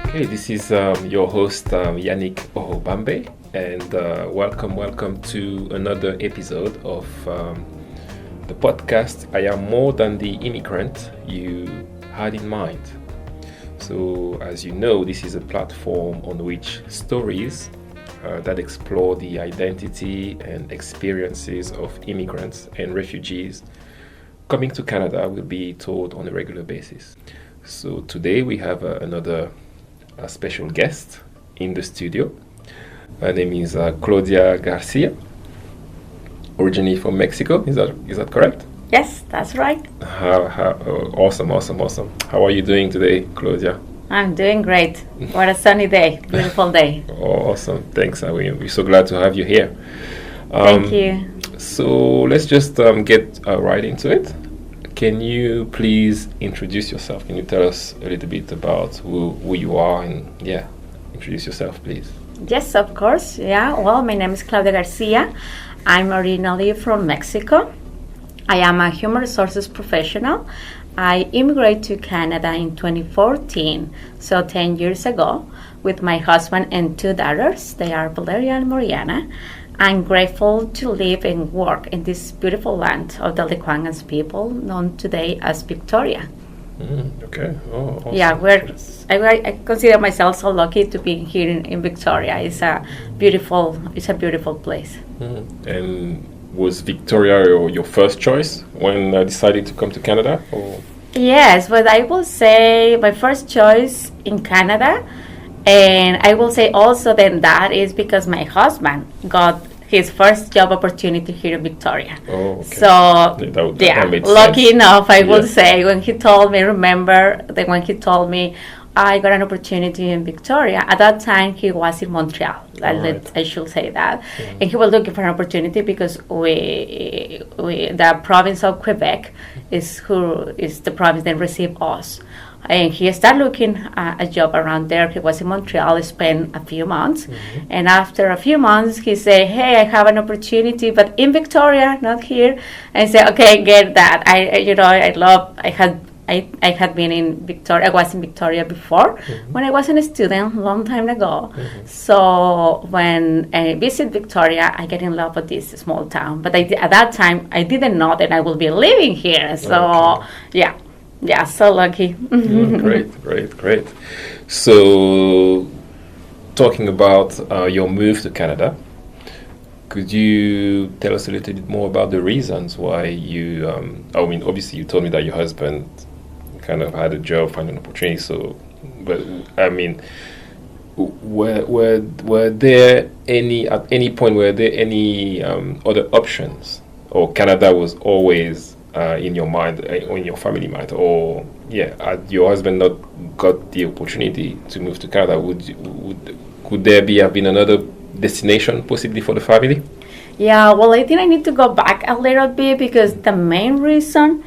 Okay, this is your host Yannick Oho Bambe, and welcome to another episode of the podcast I Am More Than the Immigrant You Had in Mind. So, as you know, this is a platform on which stories that explore the identity and experiences of immigrants and refugees coming to Canada will be told on a regular basis. So today we have another special guest in the studio. Her name is Claudia García, originally from Mexico. Is that correct? Yes, that's right. Awesome. How are you doing today, Claudia? I'm doing great. What a sunny day, beautiful day. Awesome, thanks. We're so glad to have you here. Thank you. So let's just get right into it. Can you please introduce yourself? Can you tell us a little bit about who you are and introduce yourself, please. Yes, of course. Yeah, well, my name is Claudia García. I'm originally from Mexico. I am a human resources professional. I immigrated to Canada in 2014, so 10 years ago, with my husband and two daughters. They are Valeria and Mariana. I'm grateful to live and work in this beautiful land of the Lekwangans people, known today as Victoria. Okay. Oh, awesome. Yeah, I consider myself so lucky to be here in Victoria. It's a beautiful place. And was Victoria your first choice when deciding to come to Canada? Or? Yes, but I will say my first choice in Canada, and I will say also then that is because my husband got his first job opportunity here in Victoria. Oh, okay. So, that lucky sense. enough, I will say, when he told me, I got an opportunity in Victoria. At that time, he was in Montreal. I should say that. Mm-hmm. And he was looking for an opportunity because the province of Quebec is the province that received us. And he started looking at a job around there. He was in Montreal, spent a few months. Mm-hmm. And after a few months, he said, hey, I have an opportunity, but in Victoria, not here. And I said, okay, get that. I had been in Victoria. I was in Victoria before when I was a student, a long time ago. Mm-hmm. So when I visit Victoria, I get in love with this small town. But at that time, I didn't know that I would be living here. So, yeah, so lucky. Great. So, talking about your move to Canada, could you tell us a little bit more about the reasons why you, obviously you told me that your husband kind of had a job, found an opportunity, so, but I mean, were there any other options, or Canada was always in your mind, or in your family mind, or had your husband not got the opportunity to move to Canada, could there have been another destination possibly for the family? Yeah, well, I think I need to go back a little bit because the main reason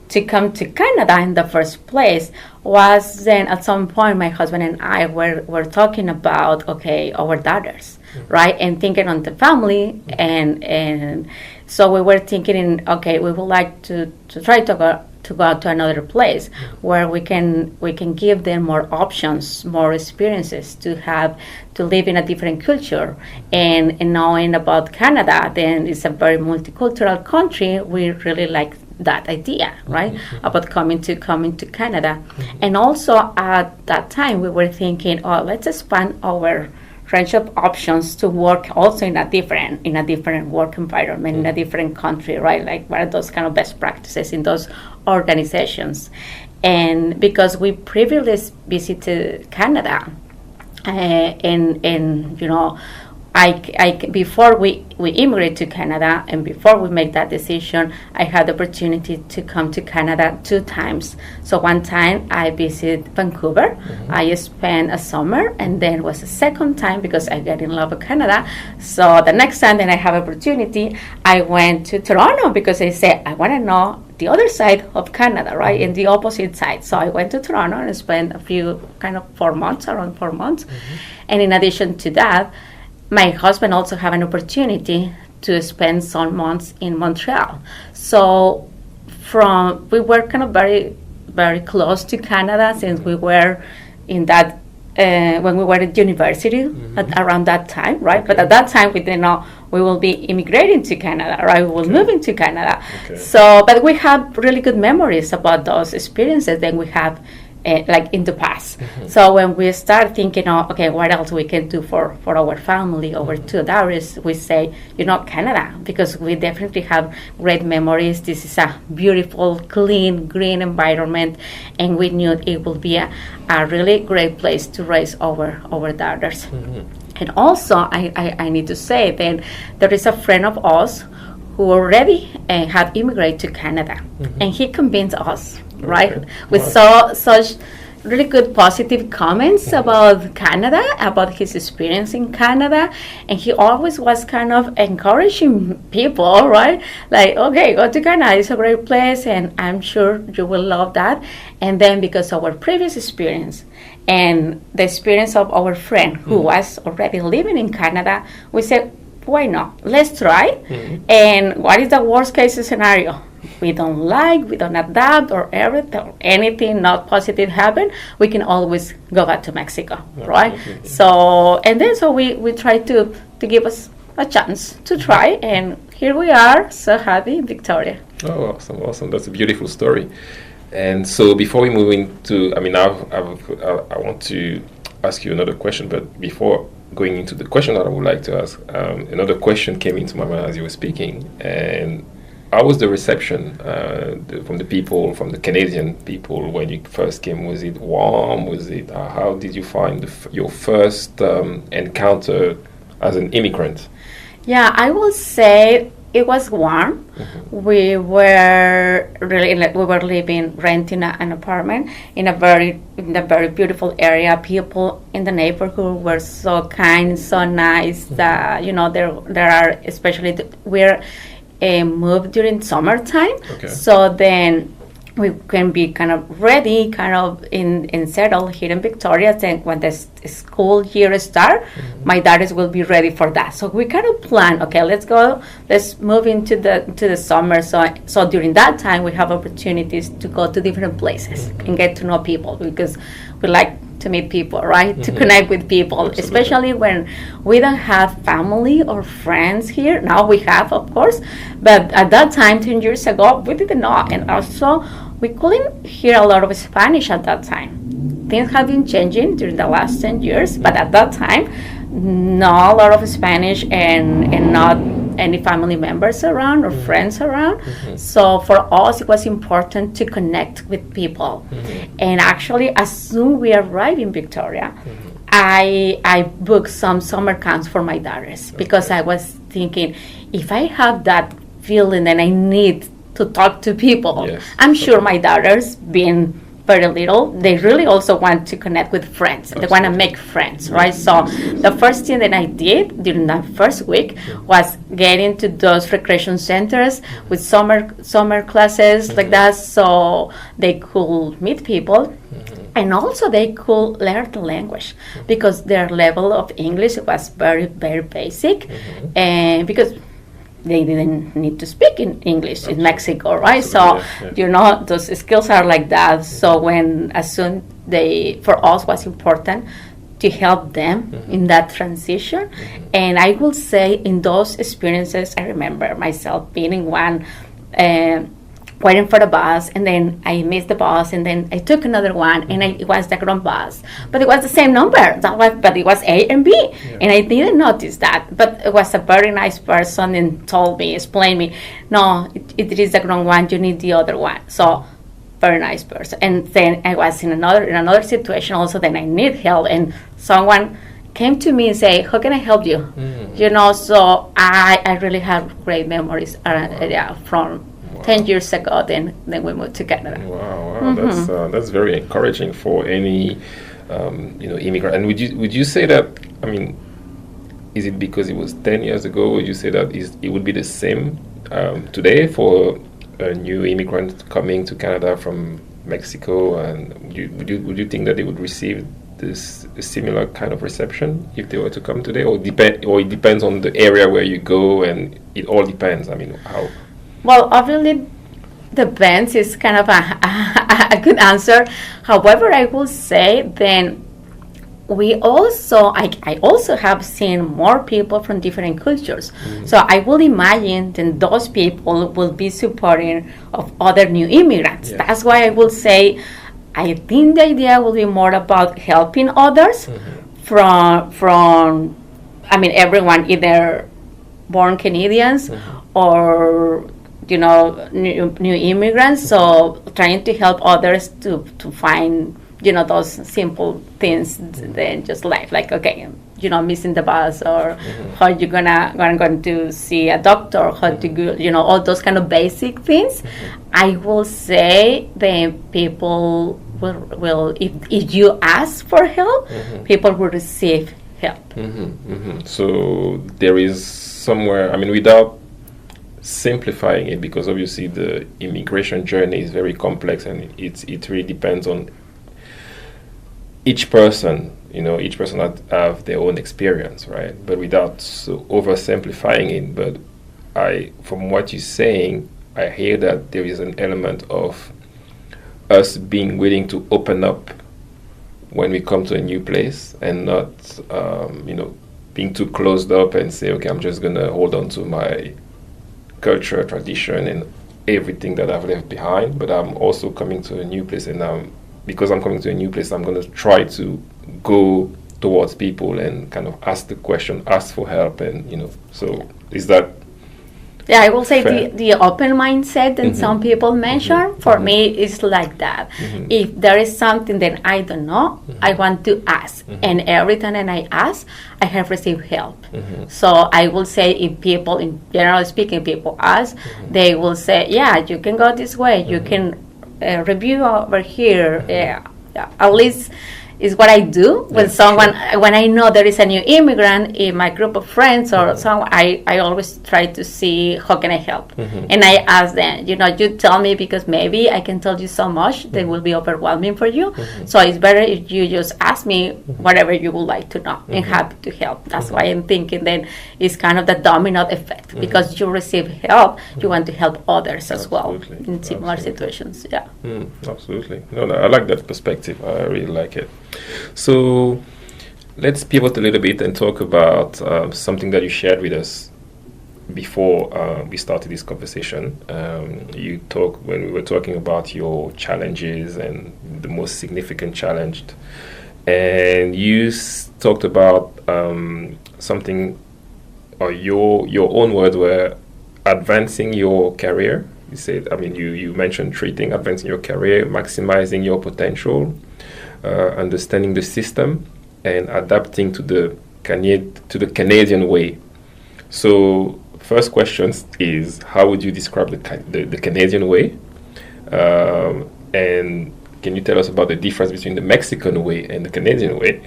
to come to Canada in the first place was then at some point my husband and I were talking about our daughters, right, and thinking on the family, and so we were thinking we would like to try to go to another place where we can give them more options, more experiences, to live in a different culture, and knowing about Canada, then it's a very multicultural country. We really like that idea, right, about coming to Canada. And also at that time we were thinking, let's expand our range of options to work also in a different work environment, in a different country, right? Like what are those kind of best practices in those organizations? And because we previously visited Canada, and before we immigrated to Canada, and before we made that decision, I had the opportunity to come to Canada 2 times. So one time I visited Vancouver. I spent a summer, and then was a second time because I got in love with Canada. So the next time that I have opportunity, I went to Toronto because I said I want to know the other side of Canada, right, and the opposite side. So I went to Toronto and spent a few around 4 months. And in addition to that, my husband also had an opportunity to spend some months in Montreal. So we were kind of very, very close to Canada since we were in that when we were at university around that time, right? But at that time, we didn't know we will be immigrating to Canada, right? We will move into Canada. So, but we have really good memories about those experiences that we have like in the past. So when we start thinking, okay, what else we can do for our family, our two daughters, we say, Canada, because we definitely have great memories. This is a beautiful, clean, green environment, and we knew it will be a really great place to raise our daughters. And also, I need to say that there is a friend of ours who already had immigrated to Canada, and he convinced us, right? We saw such really good positive comments about Canada, about his experience in Canada, and he always was kind of encouraging people, right? Like, okay, go to Canada, it's a great place, and I'm sure you will love that. And then because of our previous experience and the experience of our friend who was already living in Canada, we said, why not? Let's try. And what is the worst case scenario? We don't adapt, or everything, or anything not positive happen, we can always go back to Mexico, right? So, and then so we try to give us a chance to try, and here we are, so happy in Victoria. Oh, awesome. That's a beautiful story. And so before we move into, I want to ask you another question, but before going into the question that I would like to ask, another question came into my mind as you were speaking, and how was the reception from the people, from the Canadian people when you first came? Was it warm? How did you find your first encounter as an immigrant? Yeah, I will say it was warm. We were renting an apartment in a very beautiful area. People in the neighborhood were so kind, so nice. There are, especially we're moved during summertime, so then we can be kind of ready, kind of in settled here in Victoria. Then when the school year start, my daughters will be ready for that. So we kind of plan, okay, let's move into the summer. So during that time, we have opportunities to go to different places and get to know people, because we like to meet people, right? To connect with people, especially when we don't have family or friends here. Now we have, of course, but at that time, 10 years ago, we didn't know. And also, we couldn't hear a lot of Spanish at that time. Things have been changing during the last 10 years, but at that time, not a lot of Spanish and not any family members around or friends around. So for us, it was important to connect with people. And actually, as soon we arrived in Victoria, I booked some summer camps for my daughters, because I was thinking, if I have that feeling and I need to talk to people, I'm sure my daughters, being very little, they really also want to connect with friends. They want to make friends, right? So the first thing that I did during that first week was get into those recreation centers with summer classes like that, so they could meet people. And also they could learn the language, because their level of English was very, very basic, and because they didn't need to speak in English in Mexico, right? So, those skills are like that. So for us was important to help them in that transition. And I will say in those experiences, I remember myself being in one, waiting for the bus, and then I missed the bus, and then I took another one, and it was the wrong bus, but it was the same number. But it was A and B, and I didn't notice that. But it was a very nice person and explained me, no, it is the wrong one. You need the other one. So very nice person. And then I was in another situation also. Then I need help, and someone came to me and say, how can I help you? So I really have great memories from 10 years ago, then we moved to Canada. Wow, that's very encouraging for any immigrant. And would you say that, is it because it was 10 years ago? Would you say that it would be the same today for a new immigrant coming to Canada from Mexico? And would you think that they would receive this similar kind of reception if they were to come today, or it depends on the area where you go, and it all depends? How? Well, obviously, depends is kind of a good answer. However, I will say then we also, I also have seen more people from different cultures. So I will imagine that those people will be supporting of other new immigrants. Yeah. That's why I will say, I think the idea will be more about helping others from, I mean, everyone, either born Canadians or, you know, new immigrants. So trying to help others to find, you know, those simple things than just life, like, okay, you know, missing the bus, or how you going to see a doctor, how to go, you know, all those kind of basic things. I will say that people will if you ask for help, people will receive help. So there is somewhere, I mean, without simplifying it, because obviously the immigration journey is very complex, and it really depends on each person. You know, each person have their own experience, right? But without oversimplifying it. But from what you're saying, I hear that there is an element of us being willing to open up when we come to a new place, and not, you know, being too closed up and say, okay, I'm just gonna hold on to my culture, tradition, and everything that I've left behind. But I'm also coming to a new place, and because I'm coming to a new place, I'm going to try to go towards people and kind of ask the question, ask for help, and, you know, so is that? Yeah, I will say the open mindset that some people mention, for me, is like that. If there is something that I don't know, I want to ask. And every time that I ask, I have received help. So I will say, if people, in general speaking, people ask, they will say, yeah, you can go this way, you can review over here. At least is what I do when someone, when I know there is a new immigrant in my group of friends or someone, I always try to see how can I help. And I ask them, you know, you tell me, because maybe I can tell you so much that will be overwhelming for you. So it's better if you just ask me whatever you would like to know, and happy to help. That's why I'm thinking that it's kind of the domino effect, because you receive help, you want to help others as well in similar situations. Yeah. Absolutely. No, I like that perspective. I really like it. So let's pivot a little bit and talk about something that you shared with us before we started this conversation. You talked, when we were talking about your challenges and the most significant challenge, and you talked about something, or your own words were advancing your career. You said, I mean, you mentioned three things: advancing your career, maximizing your potential, understanding the system, and adapting to the Canadian way. So first question is, how would you describe the Canadian way? And can you tell us about the difference between the Mexican way and the Canadian way?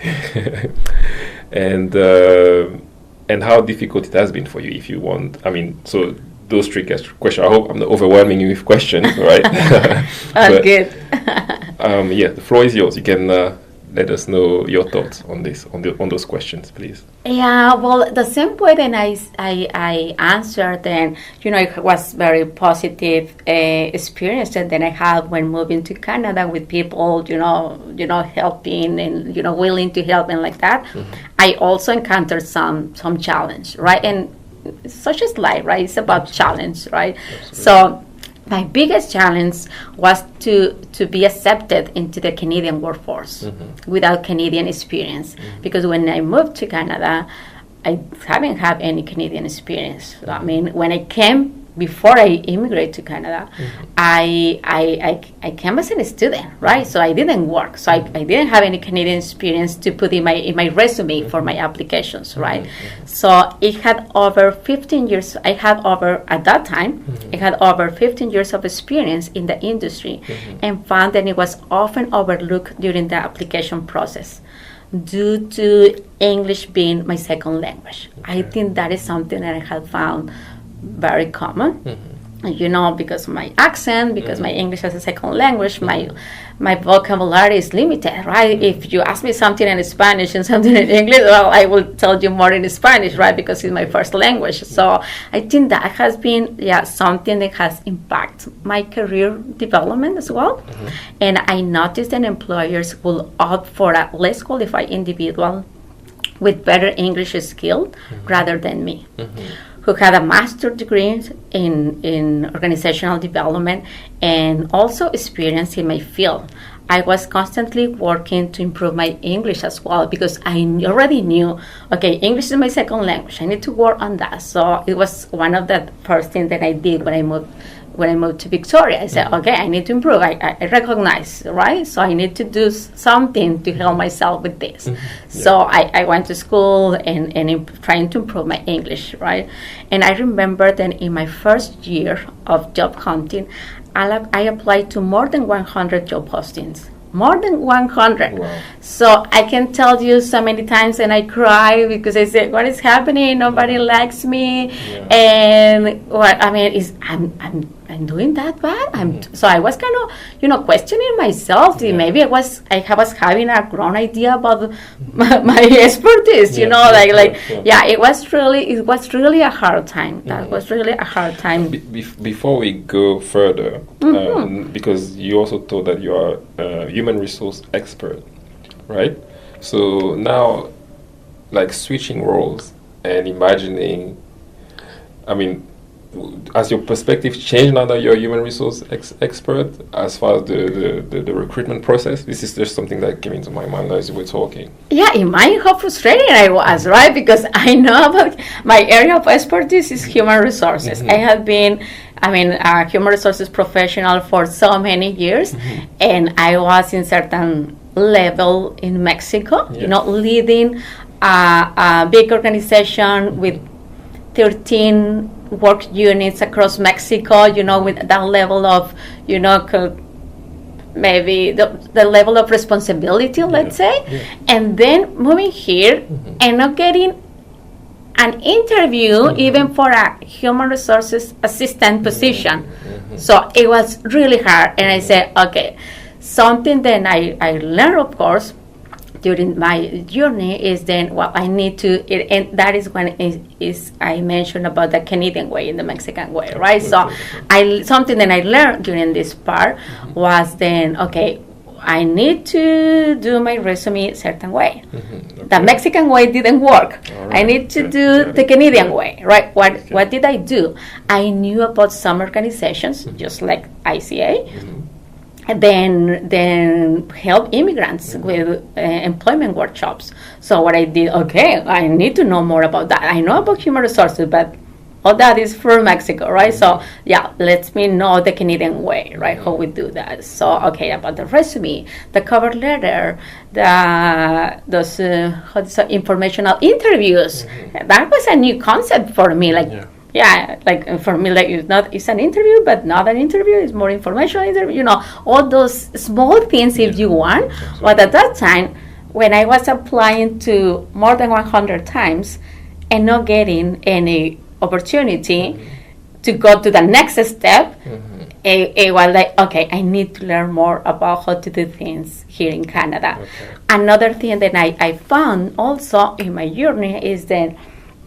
And how difficult it has been for you, if you want. I mean, so those three questions. I hope I'm not overwhelming you with questions, right? But, good. The floor is yours. You can let us know your thoughts on this, on those questions, please. Yeah, well, the same way that I answered, then, you know, it was very positive experience that then I had when moving to Canada with people, you know, helping and, you know, willing to help and like that. I also encountered some challenge, right? And such as life, right? It's about challenge, right? Absolutely. So my biggest challenge was to be accepted into the Canadian workforce without Canadian experience. Because when I moved to Canada, I haven't had any Canadian experience. I mean, when I came, before I immigrated to Canada, I came as a student, right? So I didn't work. So I didn't have any Canadian experience to put in my resume for my applications, right? So it had over 15 years. I had over 15 years of experience in the industry, and found that it was often overlooked during the application process due to English being my second language. I think that is something that I have found very common. because of my accent, because my English as a second language, my vocabulary is limited, right? If you ask me something in Spanish and something in English, well, I will tell you more in Spanish, right? Because it's my first language. So I think that has been, something that has impacted my career development as well. And I noticed that employers will opt for a less qualified individual with better English skill rather than me, who had a master's degree in organizational development and also experience in my field. I was constantly working to improve my English as well because I already knew, okay, English is my second language. I need to work on that. So it was one of the first things that I did when I moved to Victoria. I said, okay, I need to improve. I recognize, right? So I need to do something to help myself with this. So I went to school and trying to improve my English, right? And I remember that in my first year of job hunting, I applied to more than 100 job postings. More than 100. Wow. So I can tell you so many times, and I cry because I say, "What is happening? Nobody likes me." And what I mean is, I'm doing that bad. So I was kind of, questioning myself. Maybe I was having a wrong idea about my expertise. It was really a hard time. That was really a hard time. Before we go further, because you also told that you are a human resource expert, right? So now, like switching roles and imagining, has your perspective changed now that you're a human resource expert as far as the recruitment process? This is just something that came into my mind as we were talking. Yeah, imagine how frustrating I was, right? Because I know about my area of expertise is human resources. I have been, a human resources professional for so many years, and I was in certain level in Mexico, leading a big organization with 13 work units across Mexico, with that level of, maybe the level of responsibility, let's say. And then moving here and not getting an interview even for a human resources assistant position. So it was really hard. And I said, okay, something that I learned, of course, during my journey is then I need to, and that is when I mentioned about the Canadian way and the Mexican way, right? So something that I learned during this part was then, okay, I need to do my resume a certain way. The Mexican way didn't work. I need to do the Canadian way, right? What did I do? I knew about some organizations, just like ICA, and then help immigrants with employment workshops. So what I did, okay, I need to know more about that. I know about human resources, but all that is from Mexico, right? So let me know the Canadian way, right? How we do that. So okay, about the resume, the cover letter, those informational interviews. That was a new concept for me. For me, it's an interview, but not an interview. It's more informational interview. All those small things if you want. But at that time, when I was applying to more than 100 times and not getting any opportunity to go to the next step, it was like, okay, I need to learn more about how to do things here in Canada. Another thing that I found also in my journey is that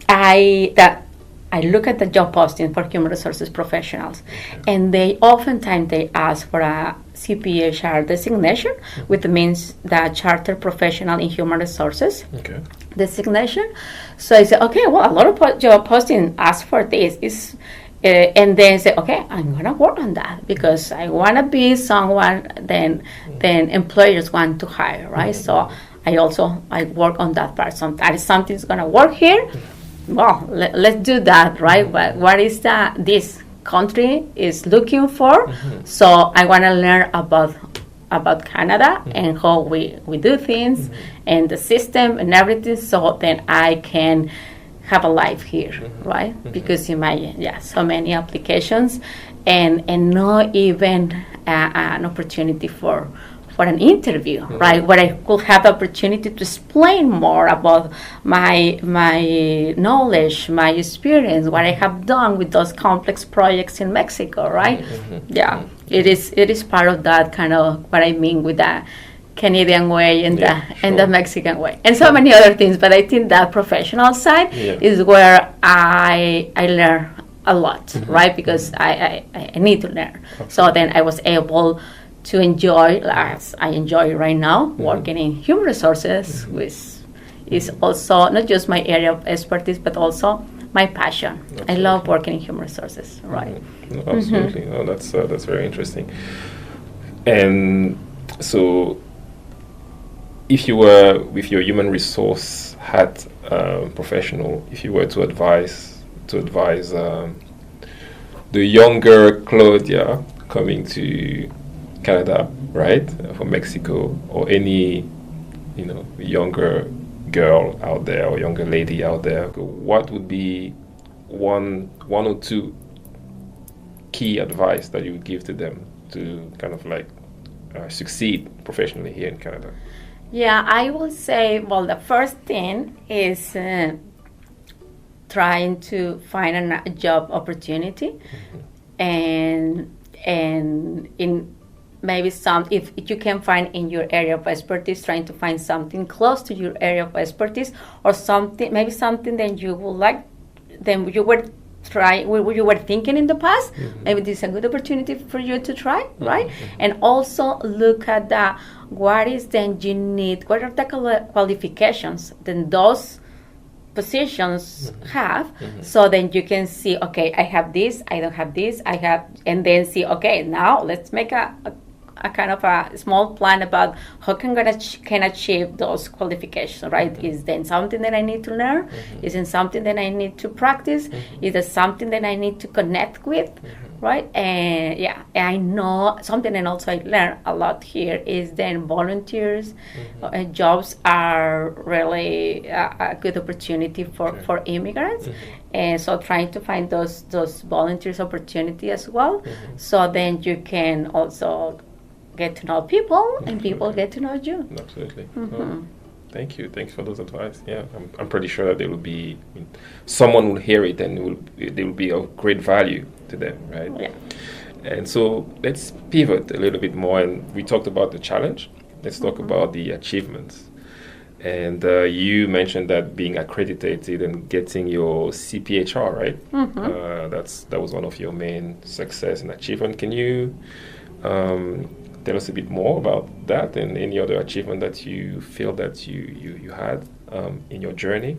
I look at the job posting for human resources professionals, and oftentimes they ask for a CPHR designation, which means the Chartered Professional in Human Resources designation. So I said, okay, well, a lot of job posting ask for this. And then say, okay, I'm going to work on that because I want to be someone then employers want to hire, right? So I work on that part. So that is something that's going to work here. Well, let's do that, right? What is this country is looking for? So I want to learn about Canada and how we do things and the system and everything, so then I can have a life here, right? Because you might, so many applications and not even an opportunity for for an interview, right, where I could have the opportunity to explain more about my knowledge, my experience, what I have done with those complex projects in Mexico, right? Yeah, it is part of that kind of what I mean with that Canadian way and the Mexican way, and so many other things. But I think that professional side is where I learn a lot, right? Because I need to learn. Okay. So then I was able to enjoy, as I enjoy right now, working in human resources, which is also not just my area of expertise, but also my passion. Absolutely. I love working in human resources, right? No, absolutely. No, that's very interesting. And so, if you were with your human resource hat professional, if you were to advise the younger Claudia coming to Canada, right, from Mexico, or any younger girl out there or younger lady out there, what would be one or two key advice that you would give to them to kind of like succeed professionally here in Canada? Yeah, I will say, well, the first thing is trying to find a job opportunity, and in maybe if you can find in your area of expertise, trying to find something close to your area of expertise, or something that you would like, then you were thinking in the past. Maybe this is a good opportunity for you to try, right? And also look at what is then you need, what are the qualifications then those positions have, so then you can see, okay, I have this, I don't have this, I have, and then see, okay, now let's make a kind of a small plan about how can achieve those qualifications, right? Is then something that I need to learn? Is it something that I need to practice? Is it something that I need to connect with, right? And I know something, and also I learned a lot here is then volunteers. Jobs are really a good opportunity for immigrants, and so trying to find those volunteers opportunity as well, so then you can also get to know people, and people get to know you. Absolutely. Thank you. Thanks for those advice. Yeah, I'm pretty sure that there will be someone will hear it, and they will be of great value to them, right? Yeah. And so let's pivot a little bit more, and we talked about the challenge. Let's talk about the achievements. And you mentioned that being accredited and getting your CPHR, right? That was one of your main success and achievement. Can you tell us a bit more about that and any other achievement that you feel that you had in your journey,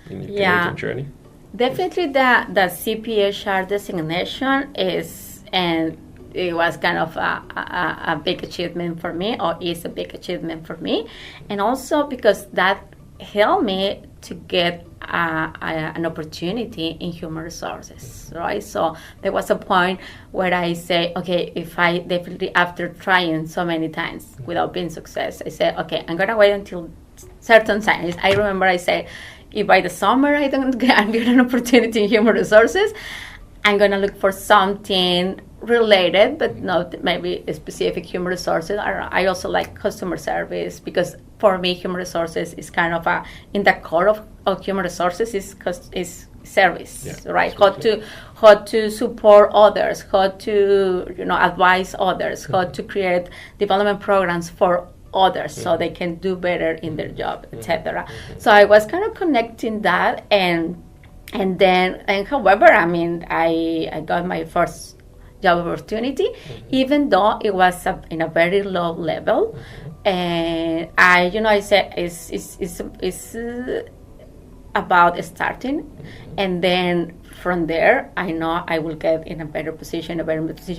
in your Canadian journey? Definitely the CPHR designation is, and it was kind of a big achievement for me, or is a big achievement for me. And also because that helped me to get an opportunity in human resources, right? So there was a point where I say, okay, if I definitely, after trying so many times without being success, I said, okay, I'm gonna wait until certain times. I remember I said, if by the summer I don't get an opportunity in human resources, I'm gonna look for something related, but not maybe a specific human resources. I also like customer service, because for me, human resources is kind of in the core of human resources is service, right? How to support others, how to advise others, how to create development programs for others so they can do better in their job, etc. So I was kind of connecting that, and however, I mean, I got my first job opportunity, even though it was in a very low level, and I said it's about starting, and then from there I know I will get in a better position,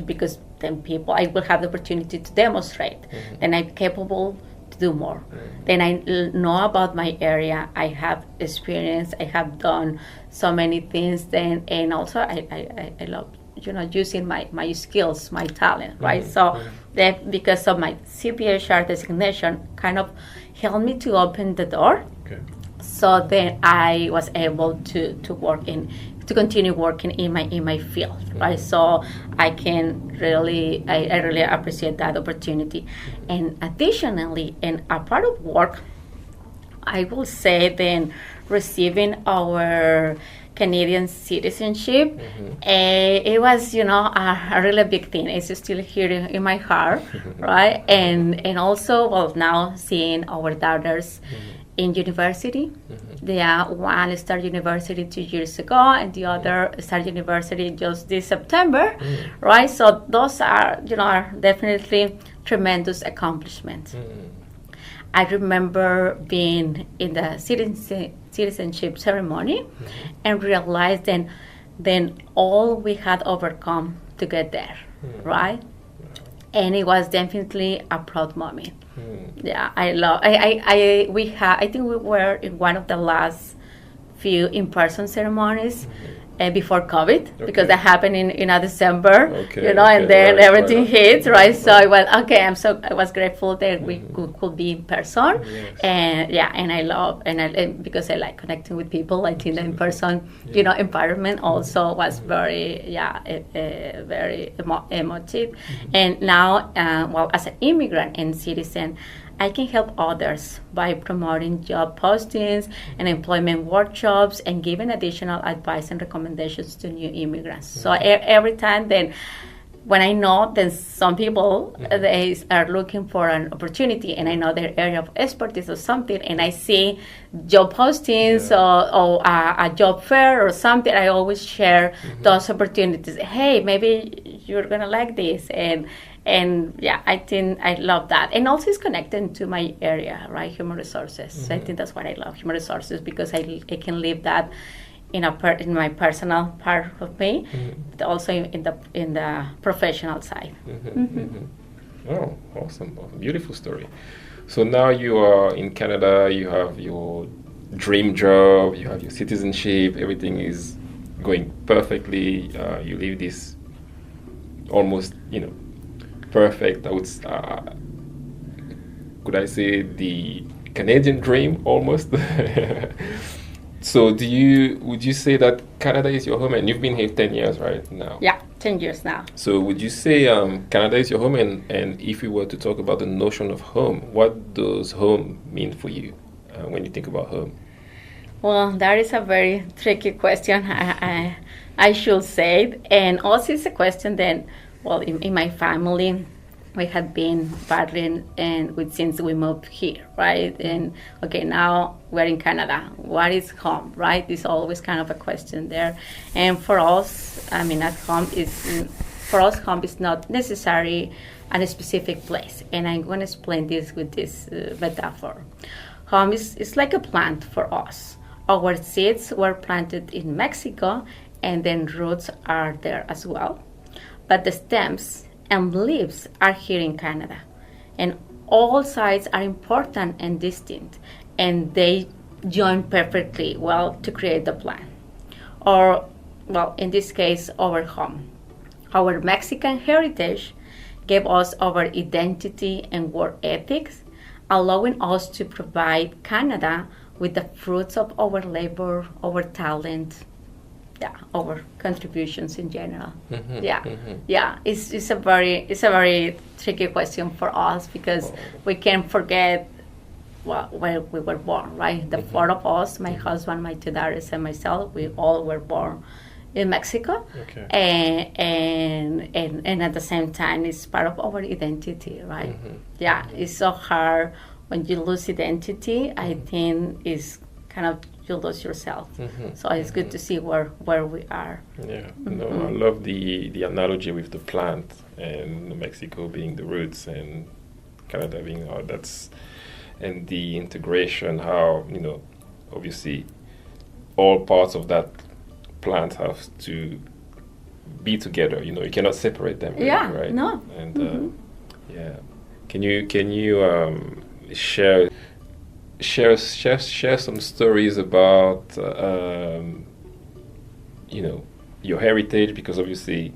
because then I will have the opportunity to demonstrate, then I'm capable to do more. Then I know about my area, I have experience, I have done so many things, then, and also I love using my skills, my talent, right? So that because of my CPHR designation kind of helped me to open the door. So then I was able to work in to continue working in my field, right? So I really appreciate that opportunity. And additionally, in a part of work, I will say then receiving our Canadian citizenship, it was, a really big thing. It's still here in my heart, right? And also, well, now seeing our daughters in university. One started university 2 years ago, and the other started university just this September, right? So those are definitely tremendous accomplishments. I remember being in the citizenship ceremony and realized then all we had overcome to get there, right? And it was definitely a proud moment. Yeah, I think we were in one of the last few in-person ceremonies before COVID, because that happened in December, and then everything hit, right? So I was grateful that we could be in person, and I love, and because I like connecting with people, I think the in-person, environment also was very, very emotive. And now, as an immigrant and citizen, I can help others by promoting job postings and employment workshops and giving additional advice and recommendations to new immigrants. So every time then, when I know that some people they are looking for an opportunity and I know their area of expertise or something, and I see job postings or a job fair or something, I always share those opportunities. Hey, maybe you're going to like this. And I think I love that. And also it's connected to my area, right? Human resources. So I think that's what I love, human resources, because I can live that in my personal part of me, but also in the professional side. Oh, awesome. Beautiful story. So now you are in Canada, you have your dream job, you have your citizenship, everything is going perfectly. You live this almost, perfect, could I say the Canadian dream almost? So would you say that Canada is your home, and you've been here 10 years right now? Yeah, 10 years now. So would you say Canada is your home, and if we were to talk about the notion of home, what does home mean for you when you think about home? Well, that is a very tricky question, I should say. And also it's a question that, well, in my family, we had been battling since we moved here, right? And now we're in Canada. What is home, right? It's always kind of a question there. And for us, home is not necessarily a specific place. And I'm going to explain this with this metaphor. Home is like a plant for us. Our seeds were planted in Mexico, and then roots are there as well. But the stems and leaves are here in Canada. And all sides are important and distinct, and they join perfectly well to create the plant. Or, well, in this case, our home. Our Mexican heritage gave us our identity and work ethics, allowing us to provide Canada with the fruits of our labor, our talent, our contributions in general. It's a very tricky question for us, because we can't forget where we were born, right? The four of us, my husband, my two daughters, and myself, we all were born in Mexico, and at the same time, it's part of our identity, right? It's so hard when you lose identity. I think it's kind of you lose yourself. So it's good to see where we are. I love the analogy with the plant, and Mexico being the roots and Canada being and the integration, how obviously all parts of that plant have to be together. You cannot separate them, really, right? No. And can you share some stories about your heritage, because obviously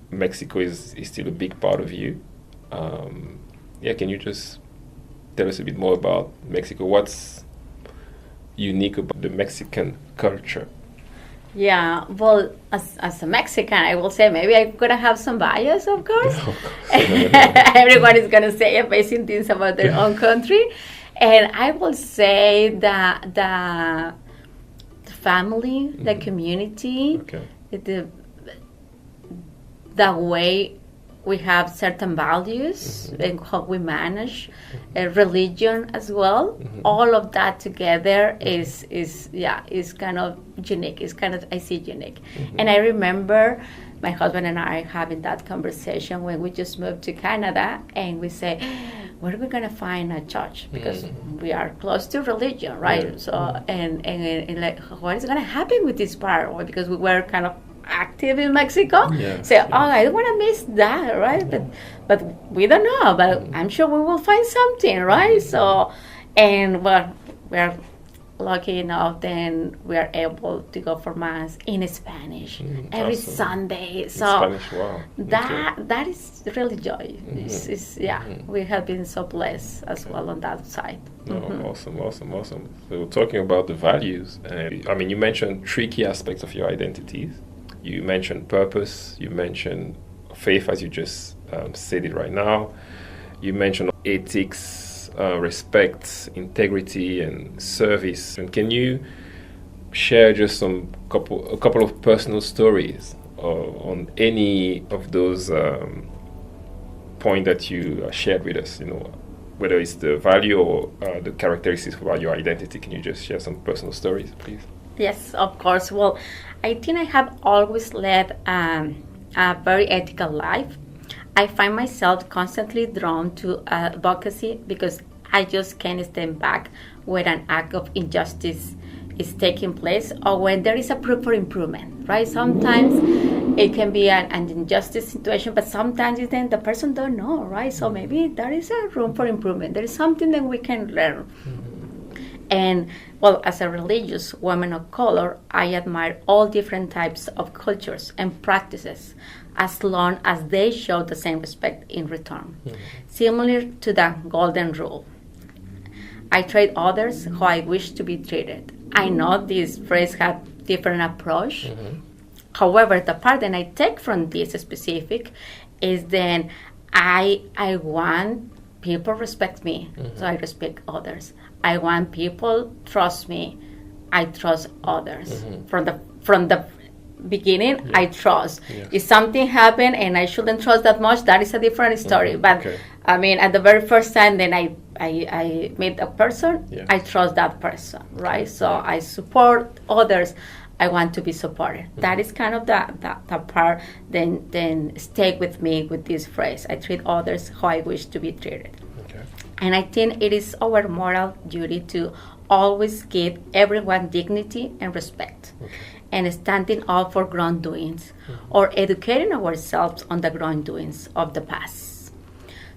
Mexico is still a big part of you. Can you just tell us a bit more about Mexico? What's unique about the Mexican culture? Yeah, well, as a Mexican, I will say maybe I'm gonna have some bias, of course. Everyone is gonna say amazing things about their own country, and I will say that the family, the community, Okay. the way we have certain values and how we manage religion as well. All of that together is kind of unique. It's kind of, I see, unique. And I remember my husband and I having that conversation when we just moved to Canada, and we say, where are we going to find a church? Because we are close to religion, right? Yeah. So and like, what is going to happen with this part? Or because we were kind of active in Mexico, I don't want to miss that, right? But we don't know, but I'm sure we will find something, right? So, and well, we're lucky enough, then we are able to go for mass in Spanish every awesome. Sunday. So Spanish, wow. that is really joy. We have been so blessed as well on that side. Awesome. So talking about the values, I mean, you mentioned three key aspects of your identities. You mentioned purpose, you mentioned faith, as you just said it right now. You mentioned ethics, respect, integrity, and service. And can you share just a couple of personal stories on any of those points that you shared with us? You know, whether it's the value or the characteristics about your identity. Can you just share some personal stories, please? Yes, of course. Well, I think I have always led a very ethical life. I find myself constantly drawn to advocacy because I just can't stand back when an act of injustice is taking place or when there is a proof for improvement, right? Sometimes it can be an injustice situation, but sometimes then the person don't know, right? So maybe there is a room for improvement. There is something that we can learn. And, well, as a religious woman of color, I admire all different types of cultures and practices as long as they show the same respect in return. Similar to the golden rule, I treat others how I wish to be treated. I know this phrase has different approach. However, the part that I take from this specific is then I want people respect me, so I respect others. I want people trust me, I trust others. From the beginning, I trust. If something happened and I shouldn't trust that much, that is a different story. But I mean, at the very first time, then I meet a person, I trust that person, right? So I support others. I want to be supported. That is kind of the part. Then stay with me with this phrase. I treat others how I wish to be treated. And I think it is our moral duty to always give everyone dignity and respect, and standing up for wrongdoings or educating ourselves on the wrongdoings of the past.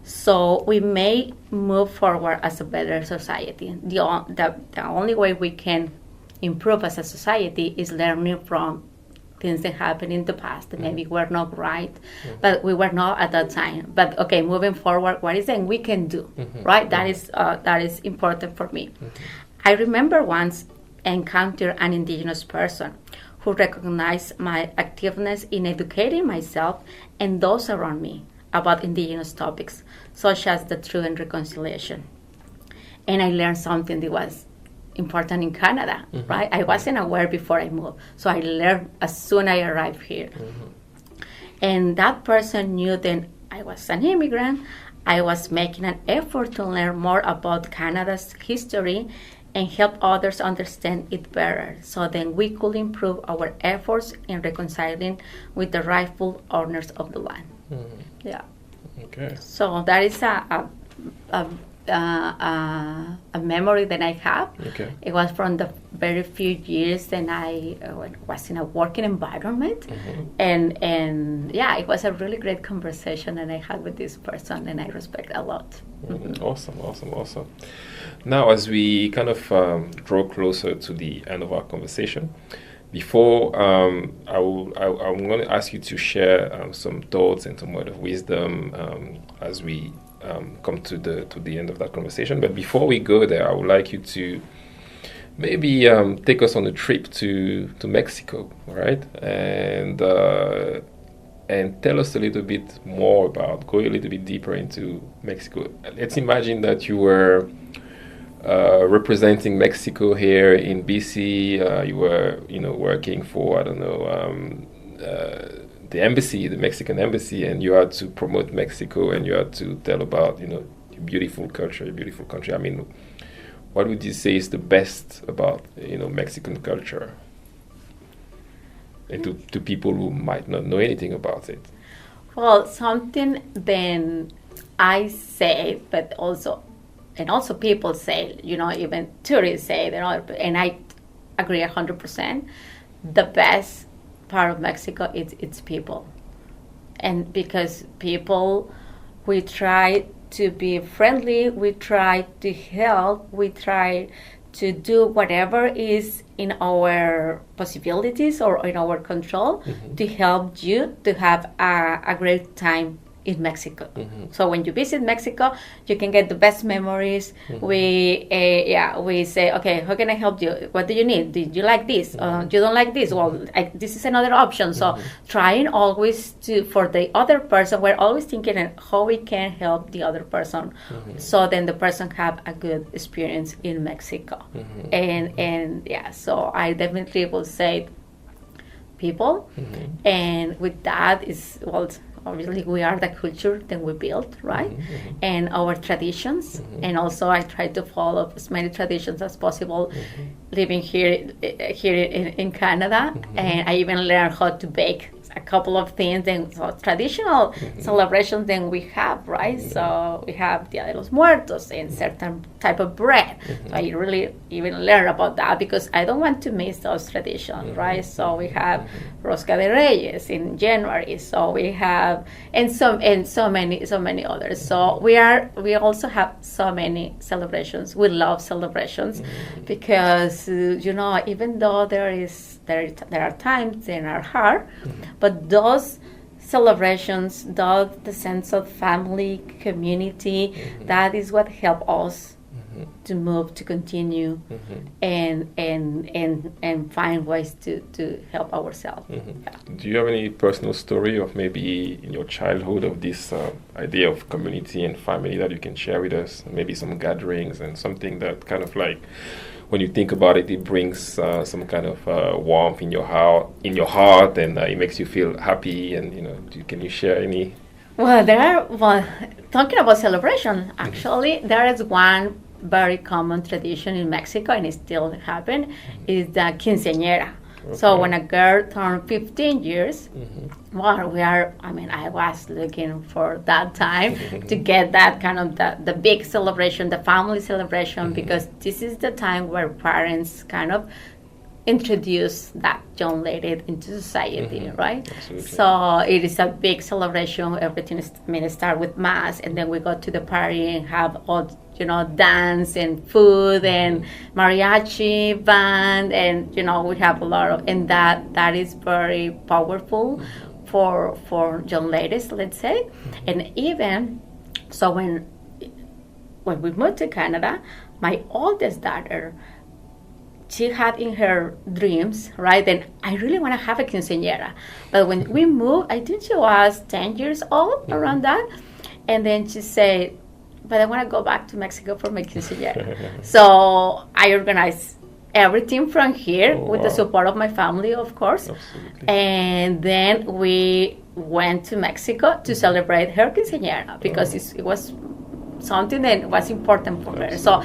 So we may move forward as a better society. The only way we can improve as a society is learning from things that happened in the past that maybe were not right, but we were not at that time. But okay, moving forward, what is it we can do, right? That is important for me. I remember once encountered an indigenous person who recognized my activeness in educating myself and those around me about indigenous topics, such as the truth and reconciliation. And I learned something that was important in Canada, right? I wasn't aware before I moved, so I learned as soon as I arrived here. And that person knew that I was an immigrant. I was making an effort to learn more about Canada's history and help others understand it better, so then we could improve our efforts in reconciling with the rightful owners of the land. Yeah. Okay. So that is a memory that I have. Okay. It was from the very few years that I was in a working environment, and yeah, it was a really great conversation that I had with this person, and I respect a lot. Awesome. Now, as we kind of draw closer to the end of our conversation, before I'm going to ask you to share some thoughts and some word of wisdom as we come to the end of that conversation. But before we go there, I would like you to maybe take us on a trip to Mexico, right? And tell us a little bit more about, go a little bit deeper into Mexico. Let's imagine that you were representing Mexico here in BC. You were, working for, I don't know, the embassy, the Mexican embassy, and you had to promote Mexico, and you had to tell about, your beautiful culture, your beautiful country. I mean, what would you say is the best about, Mexican culture? And to people who might not know anything about it. Well, something then I say, but also people say, even tourists say, and I agree 100%. The best part of Mexico is its people, and because people, we try to be friendly, we try to help, we try to do whatever is in our possibilities or in our control to help you to have a great time in Mexico. So when you visit Mexico, you can get the best memories. We say, okay, how can I help you? What do you need? Did you like this? You don't like this? Well, this is another option. So trying always for the other person, we're always thinking how we can help the other person. So then the person have a good experience in Mexico. So I definitely will say people. And with that is, obviously, we are the culture that we built, right? And our traditions. And also, I try to follow as many traditions as possible living here in Canada. And I even learned how to bake a couple of things and traditional celebrations that we have, right? So we have Dia de los Muertos and certain type of bread. So I really even learn about that because I don't want to miss those traditions, right? So we have Rosca de Reyes in January. So we have and so many others. So we also have so many celebrations. We love celebrations because even though there are times that are hard, but those celebrations, the sense of family, community, that is what help us to move, to continue, and find ways to help ourselves. Do you have any personal story of maybe in your childhood of this idea of community and family that you can share with us? Maybe some gatherings and something that kind of like, when you think about it, it brings some kind of warmth in your heart, and it makes you feel happy. And can you share any? Well, talking about celebration, actually, there is one very common tradition in Mexico, and it still happens, is the quinceañera. Okay. So when a girl turns 15 years, I was looking for that time to get that kind of the big celebration, the family celebration, because this is the time where parents kind of introduce that young lady into society, right? Absolutely. So it is a big celebration. Everything start with mass, and then we go to the party and have all dance and food and mariachi band, and we have a lot of, and that is very powerful for young ladies, let's say. And even so, when we moved to Canada, my oldest daughter, she had in her dreams, right? And I really want to have a quinceañera. But when we moved, I think she was 10 years old, around that. And then she said, but I want to go back to Mexico for my quinceañera. So I organized everything from here with the support of my family, of course. Absolutely. And then we went to Mexico to celebrate her quinceañera because it was something that was important for her. So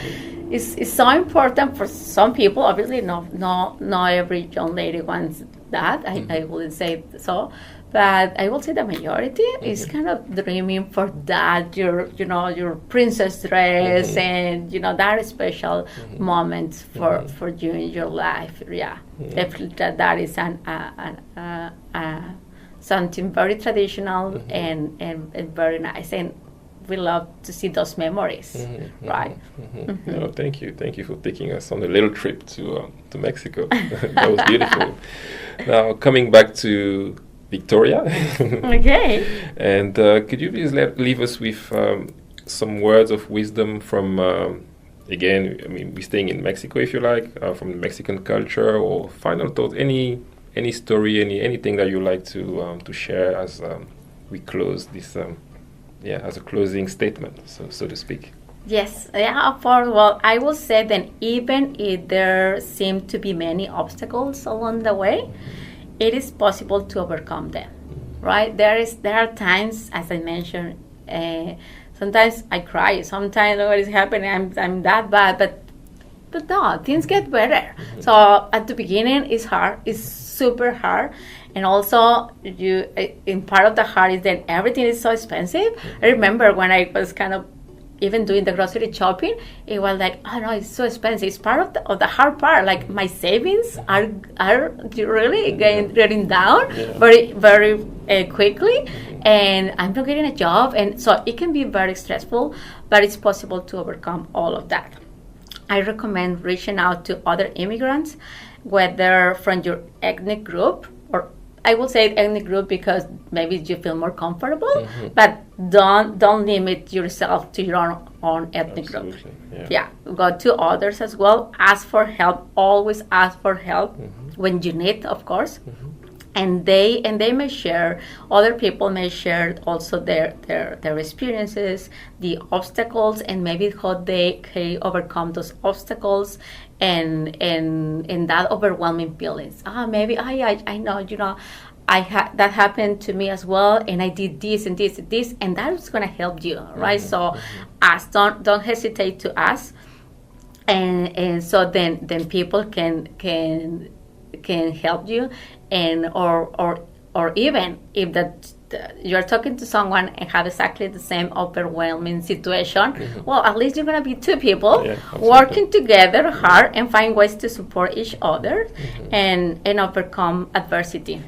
it's so important for some people. Obviously, not every young lady wants that. I wouldn't say so, but I will say the majority is kind of dreaming for that. Your princess dress and that special moments for you in your life. Yeah, definitely that is something very traditional and very nice. And we love to see those memories, right? No, thank you for taking us on a little trip to Mexico. That was beautiful. Now, coming back to Victoria. Okay. And could you please leave us with some words of wisdom from again, I mean, we're staying in Mexico, if you like, from the Mexican culture, or final thoughts, any story, anything that you like to share as we close this, as a closing statement, so to speak. Yes, yeah, of course. Well, I will say that even if there seem to be many obstacles along the way, it is possible to overcome them, right? There are times, as I mentioned, sometimes I cry, sometimes what is happening, I'm that bad, but no, things get better. So at the beginning, it's hard, it's super hard. And also, in part of the hard is that everything is so expensive. I remember when I was kind of even doing the grocery shopping, it was like, oh no, it's so expensive. It's part of the hard part. Like my savings are really getting down very, very quickly, and I'm not getting a job, and so it can be very stressful, but it's possible to overcome all of that. I recommend reaching out to other immigrants, whether from your ethnic group, or I will say ethnic group because maybe you feel more comfortable, but don't limit yourself to your own ethnic group. Yeah, go to others as well. Ask for help. Always ask for help when you need, of course. And they may share. Other people may share also their experiences, the obstacles, and maybe how they can overcome those obstacles, and that overwhelming feelings. Maybe I know, that happened to me as well, and I did this and this and this, and that's gonna help you, right? So, ask. Don't hesitate to ask, and so then people can help you, and or even if you're talking to someone and have exactly the same overwhelming situation, well, at least you're going to be two people working together hard and find ways to support each other and overcome adversity.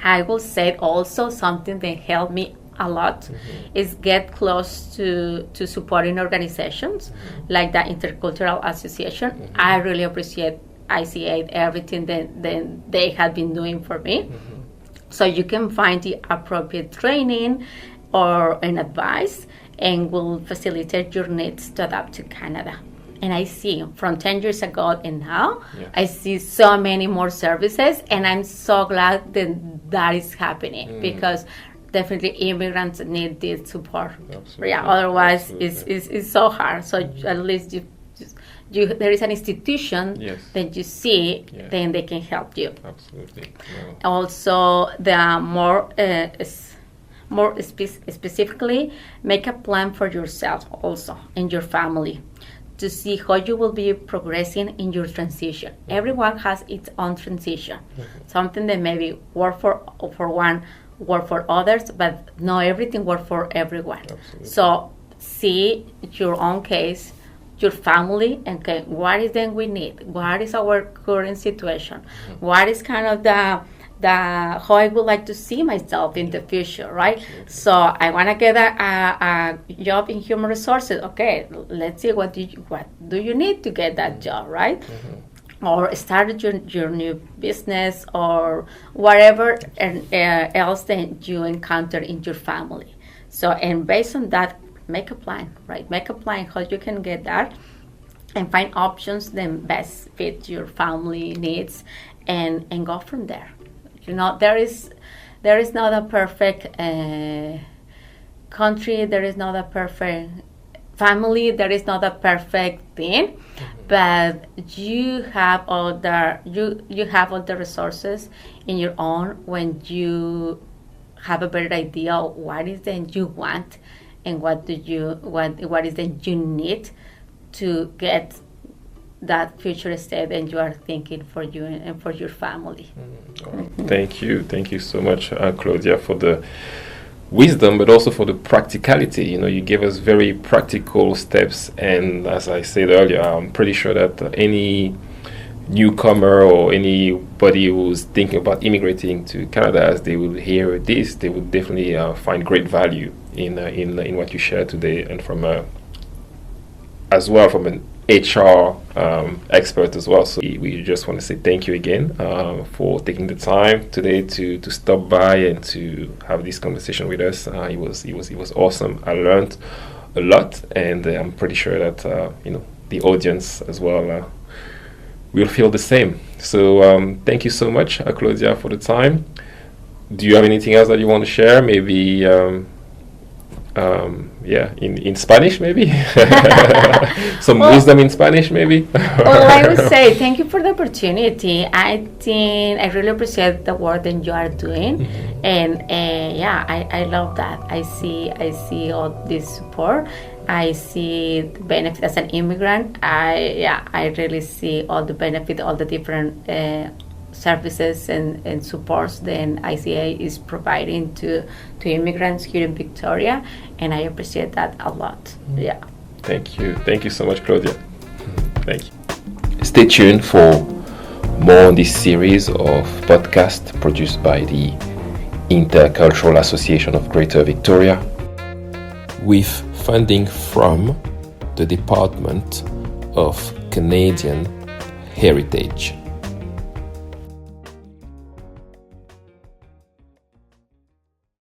I will say also something that helped me a lot is get close to supporting organizations like the Intercultural Association. I really appreciate ICA, everything that they have been doing for me. So you can find the appropriate training or an advice, and will facilitate your needs to adapt to Canada. And I see from 10 years ago and now, I see so many more services, and I'm so glad that is happening, because definitely immigrants need this support. Absolutely. Otherwise it's so hard. So at least there is an institution that you see, then they can help you. Absolutely. Also, the more specifically, make a plan for yourself also and your family to see how you will be progressing in your transition. Everyone has its own transition. Something that maybe work for one, work for others, but not everything work for everyone. Absolutely. So see your own case, your family, and what is then we need? What is our current situation? What is kind of the how I would like to see myself in the future, right? So I want to get a job in human resources. Okay, let's see what do you need to get that job, right? Or start your new business, or whatever else that you encounter in your family. So, and based on that, make a plan, right? Make a plan how you can get that, and find options that best fit your family needs, and go from there. There is not a perfect country. There is not a perfect family. There is not a perfect thing, but you have all the resources in your own when you have a better idea of what is that you want, and what is that you need to get that future state that you are thinking for you and for your family. Thank you so much, Claudia, for the wisdom, but also for the practicality. You gave us very practical steps, and as I said earlier, I'm pretty sure that any newcomer or anybody who's thinking about immigrating to Canada, as they will hear this, they will definitely find great value in what you shared today, and from as well from an HR expert as well. So we just want to say thank you again for taking the time today to stop by and to have this conversation with us. It was awesome. I learned a lot, and I'm pretty sure that the audience as well will feel the same. So thank you so much, Claudia, for the time. Do you have anything else that you want to share? Maybe in Spanish, maybe some wisdom in Spanish, maybe. Well, I would say thank you for the opportunity. I think I really appreciate the work that you are doing, and I love that. I see all this support. I see the benefit as an immigrant. I really see all the benefit, all the different services and supports that ICA is providing to immigrants here in Victoria, and I appreciate that a lot. Yeah. Thank you so much, Claudia. Thank you. Stay tuned for more on this series of podcasts produced by the Intercultural Association of Greater Victoria, with funding from the Department of Canadian Heritage.